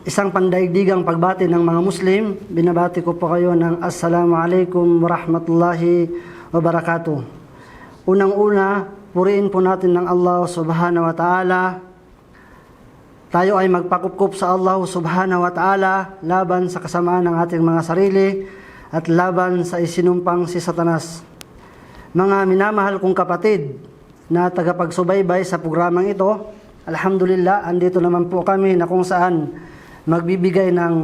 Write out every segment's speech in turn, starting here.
Isang pandaigdigang pagbati ng mga Muslim, binabati ko po kayo ng Assalamualaikum warahmatullahi wabarakatuh. Unang-una, puriin po natin ng Allah subhanahu wa ta'ala. Tayo ay magpakup sa Allah subhanahu wa ta'ala laban sa kasamaan ng ating mga sarili at laban sa isinumpang si Satanas. Mga minamahal kong kapatid na tagapagsubaybay sa programang ito, alhamdulillah, andito naman po kami na kung saan magbibigay ng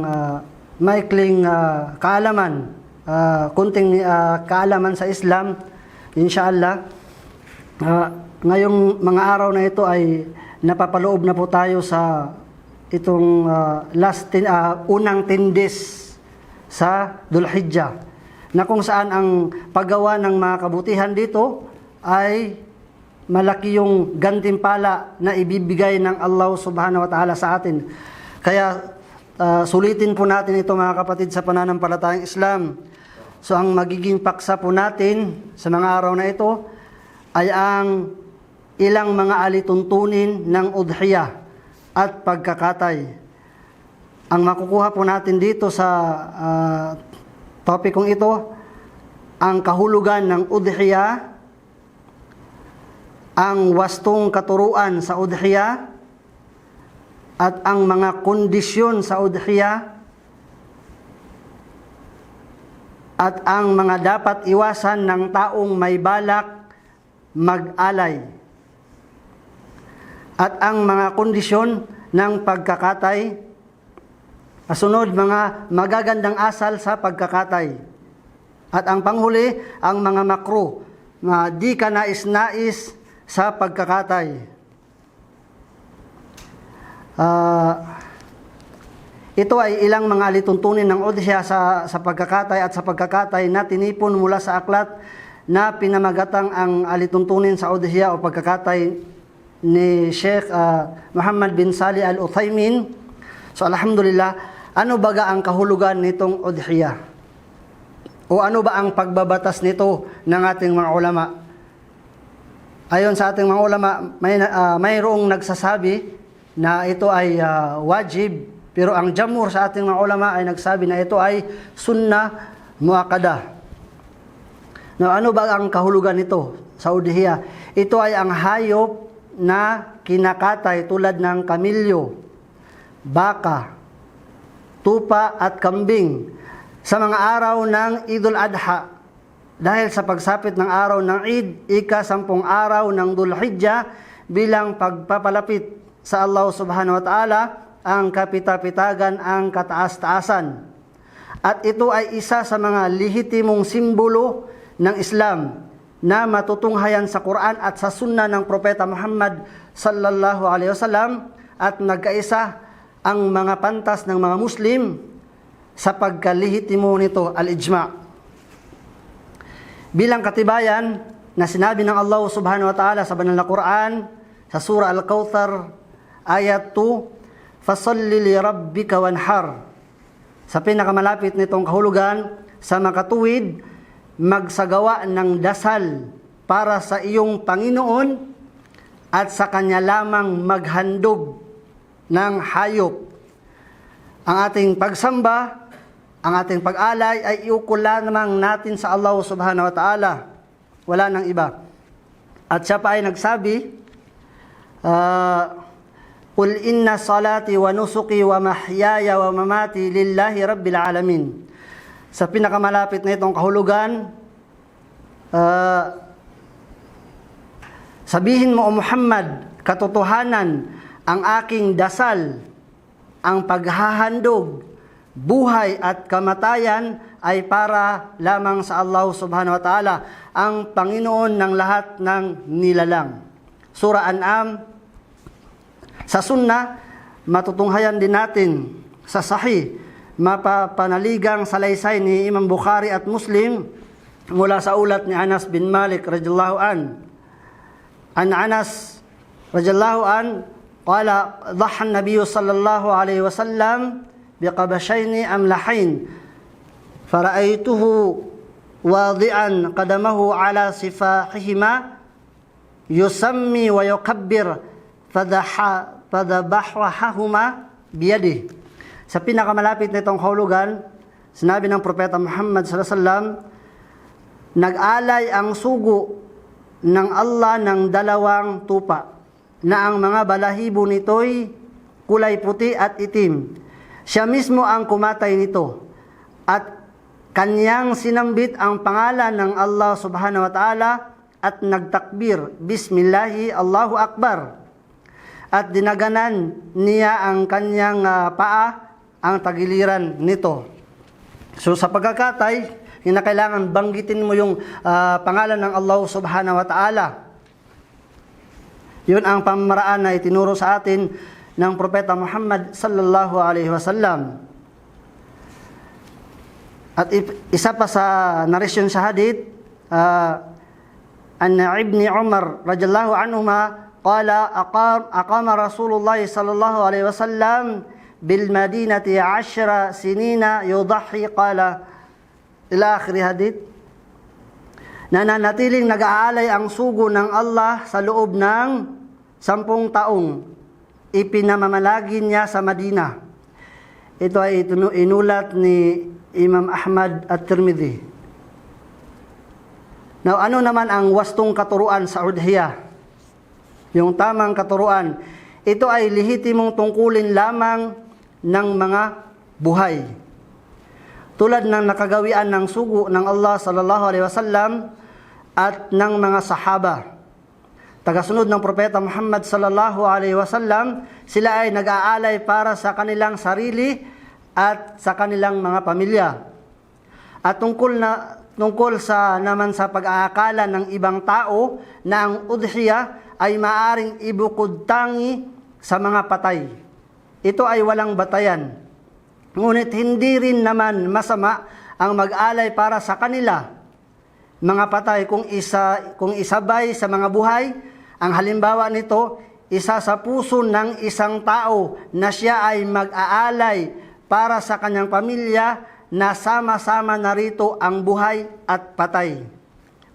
maikling kaalaman, kunting kaalaman sa Islam, inshallah. Ngayong mga araw na ito ay napapaloob na po tayo sa itong unang 10 days sa Dhul Hijjah, na kung saan ang paggawa ng mga kabutihan dito ay malaki yung gantimpala na ibibigay ng Allah subhanahu wa ta'ala sa atin. Kaya sulitin po natin ito mga kapatid sa pananampalatayang Islam. So ang magiging paksa po natin sa mga araw na ito ay ang ilang mga alituntunin ng udhiyah at pagkakatay. Ang makukuha po natin dito sa topikong ito, ang kahulugan ng udhiyah, ang wastong katuruan sa udhiyah, at ang mga kondisyon sa udhiyah, at ang mga dapat iwasan ng taong may balak mag-alay, at ang mga kondisyon ng pagkakatay. Kasunod, mga magagandang asal sa pagkakatay. At ang panghuli, ang mga makruh na di ka nais-nais sa pagkakatay. Ito ay ilang mga alituntunin ng udhiyah sa pagkakatay at sa pagkakatay na tinipon mula sa aklat na pinamagatang ang alituntunin sa udhiyah o pagkakatay ni Sheikh Muhammad bin Salih Al-Uthaymin. So alhamdulillah, ano baga ang kahulugan nitong udhiyah? O ano ba ang pagbabatas nito ng ating mga ulama? Ayon sa ating mga ulama, mayroong nagsasabi na ito ay wajib, pero ang jamhur sa ating mga ulama ay nagsabi na ito ay sunnah muakkadah. Now, ano ba ang kahulugan nito sa udhiyah? Ito ay ang hayop na kinakatay tulad ng kamilyo, baka, tupa at kambing sa mga araw ng Idul Adha. Dahil sa pagsapit ng araw ng Eid, ika-10 araw ng Dhul Hijjah bilang pagpapalapit sa Allah subhanahu wa ta'ala, ang kapitapitagan, ang kataas-taasan. At ito ay isa sa mga lehitimong simbolo ng Islam na matutunghayan sa Quran at sa Sunnah ng Propeta Muhammad sallallahu alaihi wasallam, at nagkaisa ang mga pantas ng mga Muslim sa pagkalihitimo nito, al-ijma'. Bilang katibayan na sinabi ng Allah subhanahu wa ta'ala sa banal na Quran sa surah Al-Kawthar ayat 2, fasalli li rabbika wanhar. Sa pinakamalapit nitong kahulugan, sa makatuwid, magsagawa ng dasal para sa iyong Panginoon at sa Kanya lamang maghandog ng hayop. Ang ating pagsamba, ang ating pag-alay ay iukula namang natin sa Allah subhanahu wa ta'ala. Wala nang iba. At siya pa ay nagsabi, Qul inna salati wa nusuki wa mahyaya wa mamati lillahi rabbil alamin. Sa pinakamalapit na itong kahulugan, sabihin mo o Muhammad, katotohanan, ang aking dasal, ang paghahandog, buhay at kamatayan ay para lamang sa Allah subhanahu wa ta'ala, ang Panginoon ng lahat ng nilalang. Surah An'am. Sa Sunnah, matutunghayan din natin sa Sahih, mapapanaligang salaysay ni Imam Bukhari at Muslim mula sa ulat ni Anas bin Malik radhiyallahu an. An Anas radhiyallahu an qala dhaha an-nabiy sallallahu alaihi wasallam biqabashayn amlahayn fara'aytuhu wadi'an qadamahu ala sifahihima yusammi wa yukabbir fadhabahahuma biyadi. Sa pinakamalapit nitong kahulugan, sinabi ng Propeta Muhammad sallallahu alaihi wasallam, nag-alay ang sugo ng Allah ng dalawang tupa, na ang mga balahibo nito'y kulay puti at itim. Siya mismo ang kumatay nito, at kanyang sinambit ang pangalan ng Allah subhanahu wa ta'ala at nagtakbir, Bismillahi Allahu Akbar. At dinaganan niya ang kanyang paa, ang tagiliran nito. So sa pagkakatay, kinakailangan banggitin mo yung pangalan ng Allah subhanahu wa ta'ala. Yun ang pamamaraan na itinuro sa atin ng Propeta Muhammad sallallahu alaihi wasallam. At isa pa sa narration sa hadith, anna ibni Umar radhiyallahu anhuma qala aqama Rasulullah sallallahu alaihi wasallam bil Madinati 10 sinina yudhi, qala ila akhir hadith. Nananatiling nag-aalay ang sugo ng Allah sa loob ng 10 taong ipinamamalagi niya sa Madina. Ito ay inulat ni Imam Ahmad at Tirmidhi. Now, ano naman ang wastong katuruan sa udhiyah? Yung tamang katuruan, ito ay lehitimong tungkulin lamang ng mga buhay. Tulad ng nakagawian ng sugo ng Allah sallallahu alaihi wasallam at ng mga sahaba. Tagasunod ng Propeta Muhammad sallallahu alaihi wasallam, sila ay nag-aalay para sa kanilang sarili at sa kanilang mga pamilya. At tungkol sa naman sa pag-aakala ng ibang tao na ang udhiyah ay maaring ibukod tangi sa mga patay. Ito ay walang batayan. Ngunit hindi rin naman masama ang mag-alay para sa kanila, mga patay, kung isabay sa mga buhay. Ang halimbawa nito, isa sa puso ng isang tao na siya ay mag-aalay para sa kanyang pamilya na sama-sama narito ang buhay at patay.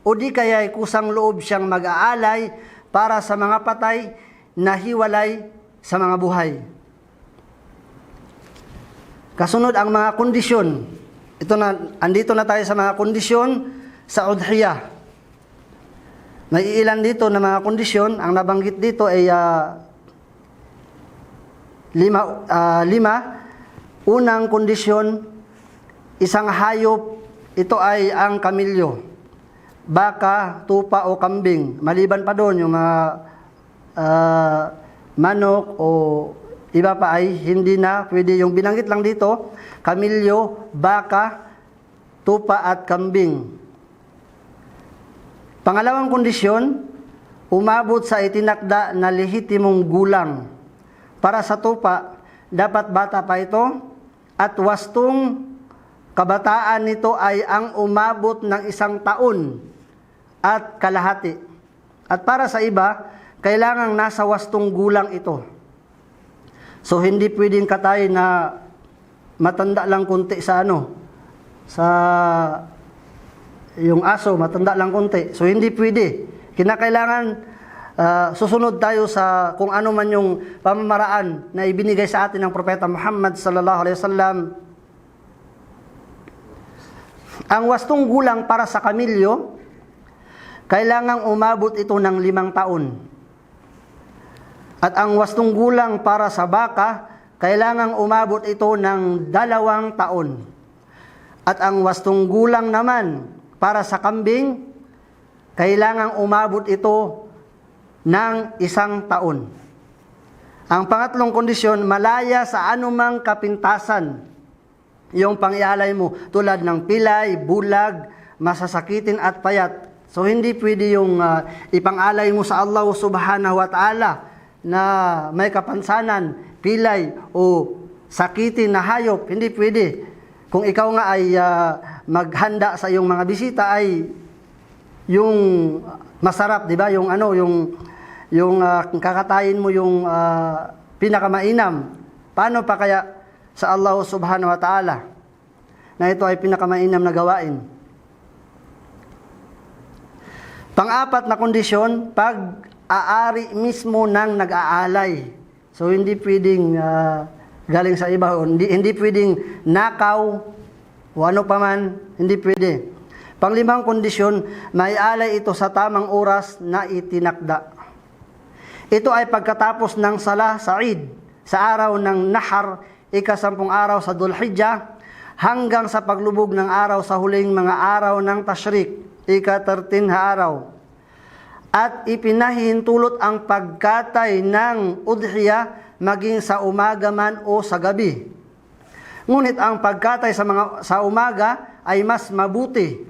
O di kaya ay kusang loob siyang mag-aalay para sa mga patay na hiwalay sa mga buhay. Kasunod ang mga kondisyon. Andito na tayo sa mga kondisyon sa udhiyah. May ilan dito na mga kondisyon. Ang nabanggit dito ay lima. Unang kondisyon, isang hayop, ito ay ang kamilyo, baka, tupa o kambing. Maliban pa doon yung mga manok o iba pa ay hindi na pwede. Yung binanggit lang dito, kamilyo, baka, tupa at kambing. Pangalawang kondisyon, umabot sa itinakda na lehitimong gulang. Para sa tupa, dapat bata pa ito, at wastong kabataan nito ay ang umabot ng 1 taon at kalahati. At para sa iba, kailangang nasa wastong gulang ito. So hindi pwedeng katay na matanda lang konti sa yung aso, matanda lang konti. So hindi pwede. Kinakailangan susunod tayo sa kung ano man yung pamamaraan na ibinigay sa atin ng Propeta Muhammad sallallahu alaihi wasallam. Ang wastong gulang para sa kamilyo, kailangang umabot ito ng 5 taon. At ang wastong gulang para sa baka, kailangang umabot ito ng 2 taon. At ang wastong gulang naman para sa kambing, kailangang umabot ito ng 1 taon. Ang pangatlong kondisyon, malaya sa anumang kapintasan yung pangialay mo, tulad ng pilay, bulag, masasakitin at payat. So hindi pwede yung ipangalay mo sa Allah subhanahu wa ta'ala na may kapansanan, pilay o sakitin na hayop. Hindi pwede. Kung ikaw nga ay maghanda sa iyong mga bisita ay yung masarap, di ba? Yung kakatayin mo yung pinakamainam. Paano pa kaya sa Allah subhanahu wa ta'ala na ito ay pinakamainam na gawain? Pang-apat na kondisyon, pag-aari mismo ng nag-aalay. So hindi pwedeng galing sa iba. Hindi pwedeng nakaw o ano pa man, hindi pwede. Panglimang kondisyon, maialay ito sa tamang oras na itinakda. Ito ay pagkatapos ng Salah sa Eid, sa araw ng Nahar, ika-10 araw sa Dhul-Hijjah, hanggang sa paglubog ng araw sa huling mga araw ng Tashrik, ika-13 araw. At ipinahihintulot ang pagkatay ng udhiyah maging sa umaga man o sa gabi. Ngunit ang pagkatay sa umaga ay mas mabuti.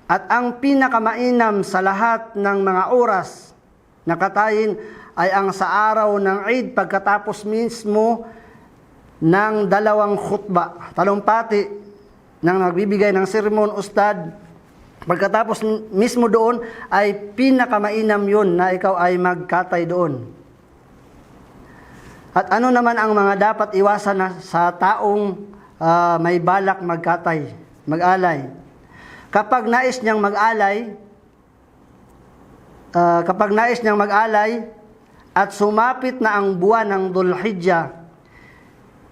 At ang pinakamainam sa lahat ng mga oras na katayin ay ang sa araw ng Eid pagkatapos mismo ng 2 khutbah, talumpati ng nagbibigay ng sermon ustad. Pagkatapos mismo doon ay pinakamainam yun na ikaw ay magkatay doon. At ano naman ang mga dapat iwasan na sa taong may balak magkatay, mag-alay? Kapag nais niyang mag-alay, at sumapit na ang buwan ng Dhul-Hijjah,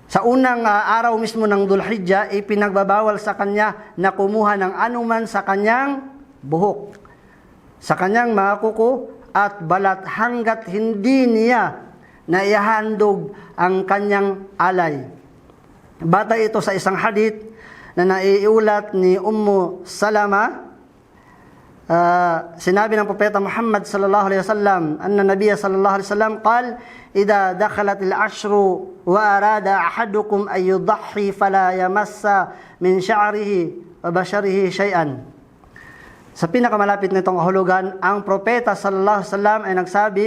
sa unang araw mismo ng Dhul-Hijjah, ipinagbabawal sa kanya na kumuha ng anuman sa kanyang buhok, sa kanyang mga kuko at balat hanggat hindi niya naihandog ang kanyang alay. Batay ito sa isang hadith na naiulat ni Ummu Salama. Sinabi ng Propeta Muhammad sallallahu alaihi wasallam, anna Nabiya sallallahu alaihi wasallam qal, idza dakhalatil ashru wa arada ahadukum ay yudhi fala yamassa min sha'rihi wa basharihi shay'an. Sa pinakamalapit nitong kahulugan, ang Propeta sallallahu alaihi wasallam ay nagsabi,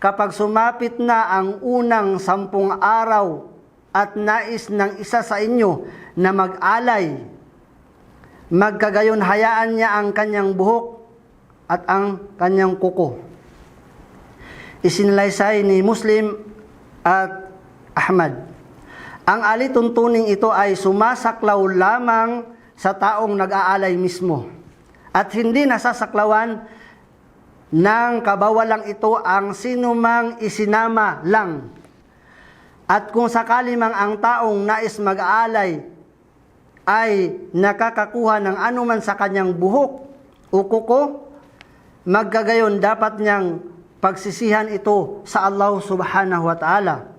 kapag sumapit na ang unang 10 araw at nais ng isa sa inyo na mag-alay, magkagayon hayaan niya ang kanyang buhok at ang kanyang kuko. Isinalaysay ni Muslim at Ahmad. Ang alituntuning ito ay sumasaklaw lamang sa taong nag-aalay mismo at hindi nasasaklawan ng kabawalang ito ang sinumang isinama lang. At kung sakali mang ang taong nais mag-aalay ay nakakakuha ng anuman sa kanyang buhok o kuko, magkagayon dapat niyang pagsisihan ito sa Allah subhanahu wa ta'ala.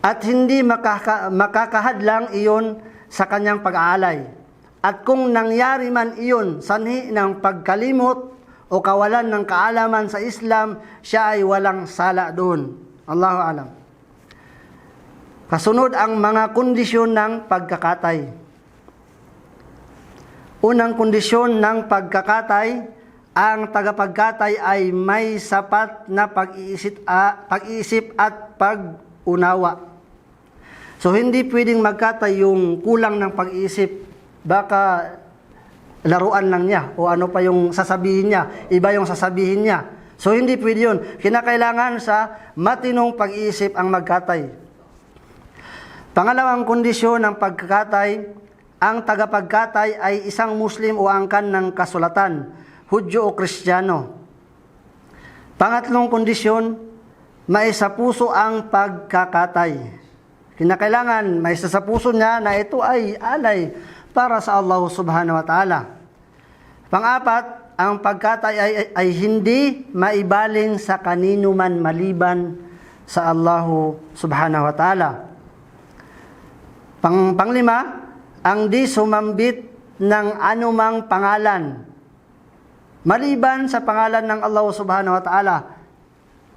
At hindi makakahadlang iyon sa kanyang pag-aalay. At kung nangyari man iyon sanhi ng pagkalimot o kawalan ng kaalaman sa Islam, siya ay walang sala doon. Allahu alam. Kasunod ang mga kondisyon ng pagkakatay. Unang kondisyon ng pagkakatay, ang tagapagkatay ay may sapat na pag-iisip at pag-unawa. So hindi pwedeng magkatay yung kulang ng pag-iisip, baka laruan lang niya o ano pa yung sasabihin niya, iba yung sasabihin niya. So hindi pwede yun. Kinakailangan sa matinong pag-iisip ang magkatay. Pangalawang kondisyon ng pagkakatay, ang tagapagkatay ay isang Muslim o angkan ng kasulatan, Hudyo o Kristiyano. Pangatlong kondisyon, may sa puso ang pagkakatay. Kinakailangan may sa puso niya na ito ay alay para sa Allah subhanahu wa ta'ala. Pang-apat, ang pagkatay ay hindi maibaling sa kanino man maliban sa Allah subhanahu wa ta'ala. Panglima, ang di sumambit ng anumang pangalan maliban sa pangalan ng Allah subhanahu wa ta'ala.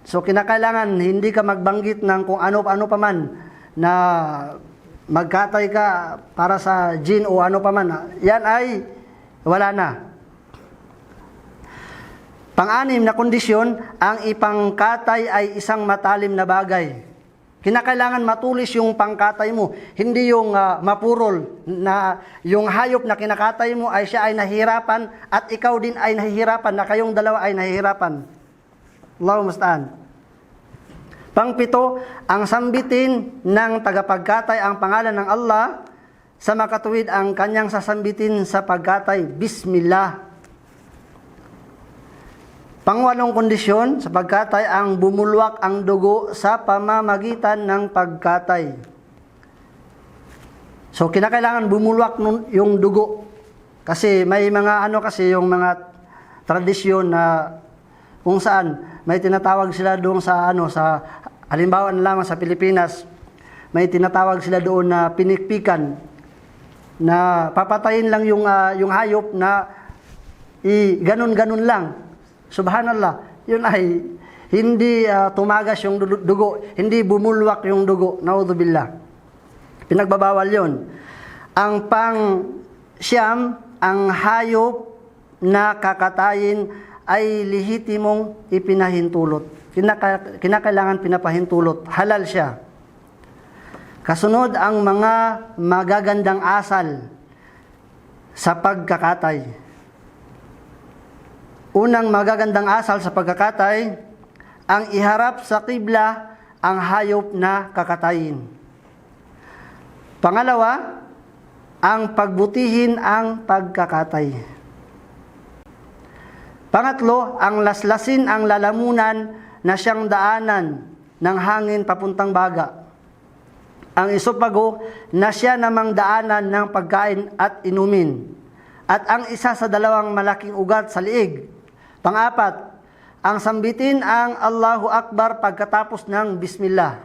So kinakailangan hindi ka magbanggit ng kung ano-ano pa man na magkatay ka para sa jin o ano pa man. Yan ay wala na. Pang-anim na kondisyon, ang ipangkatay ay isang matalim na bagay. Kinakailangan matulis yung pangkatay mo, hindi yung mapurol na yung hayop na kinakatay mo ay siya ay nahihirapan at ikaw din ay nahihirapan, na kayong dalawa ay nahihirapan. Allahu musta'an. Pang-pito, ang sambitin ng tagapagkatay ang pangalan ng Allah, sa makatuwid ang kanyang sasambitin sa pagkatay, Bismillah. Pangwalong kondisyon sa pagkatay ang bumulwak ang dugo sa pamamagitan ng pagkatay. So kinakailangan bumulwak yung dugo. Kasi may mga yung mga tradisyon na kung saan may tinatawag sila doon sa halimbawa na lamang sa Pilipinas, may tinatawag sila doon na pinikpikan, na papatayin lang yung hayop na ganun-ganun lang. Subhanallah, yun ay hindi tumagas yung dugo, hindi bumulwak yung dugo. Naudzubillah. Pinagbabawal yun. Ang pang-siyam, ang hayop na kakatayin ay lehitimong ipinahintulot. Kinakailangan pinapahintulot. Halal siya. Kasunod ang mga magagandang asal sa pagkakatay. Unang magagandang asal sa pagkakatay, ang iharap sa qibla ang hayop na kakatayin. Pangalawa, ang pagbutihin ang pagkakatay. Pangatlo, ang laslasin ang lalamunan na siyang daanan ng hangin papuntang baga. Ang isopago na siya namang daanan ng pagkain at inumin. At ang isa sa dalawang malaking ugat sa liig. Pang-apat, ang sambitin ang Allahu Akbar pagkatapos ng Bismillah.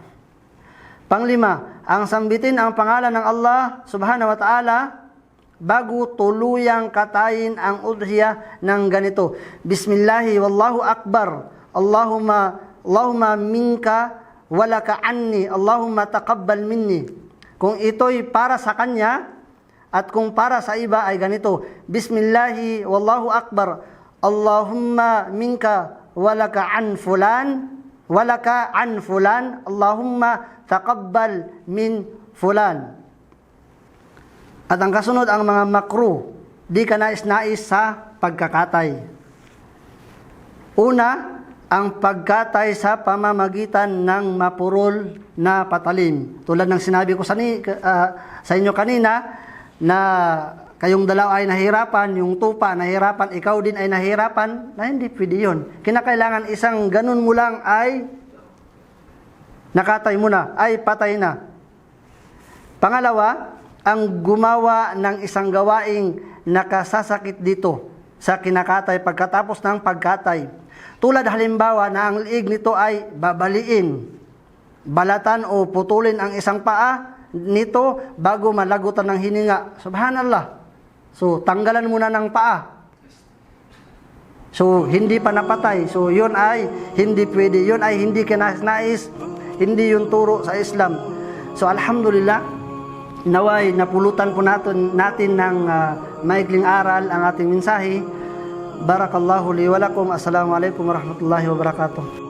Panglima, ang sambitin ang pangalan ng Allah Subhanahu wa Ta'ala bago tuluyang katayin ang udhiyah ng ganito. Bismillahi wallahu Akbar. Allahumma minka walaka anni. Allahumma taqabbal minni. Kung ito'y para sa kanya at kung para sa iba ay ganito. Bismillahi wallahu Akbar. Allahumma minka walaka an fulan, Allahumma taqabbal min fulan. At ang kasunod ang mga makruh, di ka nais-nais sa pagkakatay. Una, ang pagkatay sa pamamagitan ng mapurol na patalim. Tulad ng sinabi ko sa inyo kanina na kayong dalawa ay nahirapan, yung tupa nahirapan, ikaw din ay nahirapan, na hindi pwede yun. Kinakailangan isang ganun mo lang ay nakatay mo na, ay patay na. Pangalawa, ang gumawa ng isang gawaing nakasasakit dito sa kinakatay pagkatapos ng pagkatay. Tulad halimbawa na ang liig nito ay babaliin, balatan o putulin ang isang paa nito bago malagutan ng hininga. Subhanallah. So, tanggalan muna ng paa. So, hindi pa napatay. So, yun ay hindi pwede. Yun ay hindi kinais-nais. Hindi yun turo sa Islam. So, alhamdulillah, naway napulutan po natin ng maikling aral ang ating mensahe. Barakallahu li wa lakum. Assalamualaikum warahmatullahi wabarakatuh.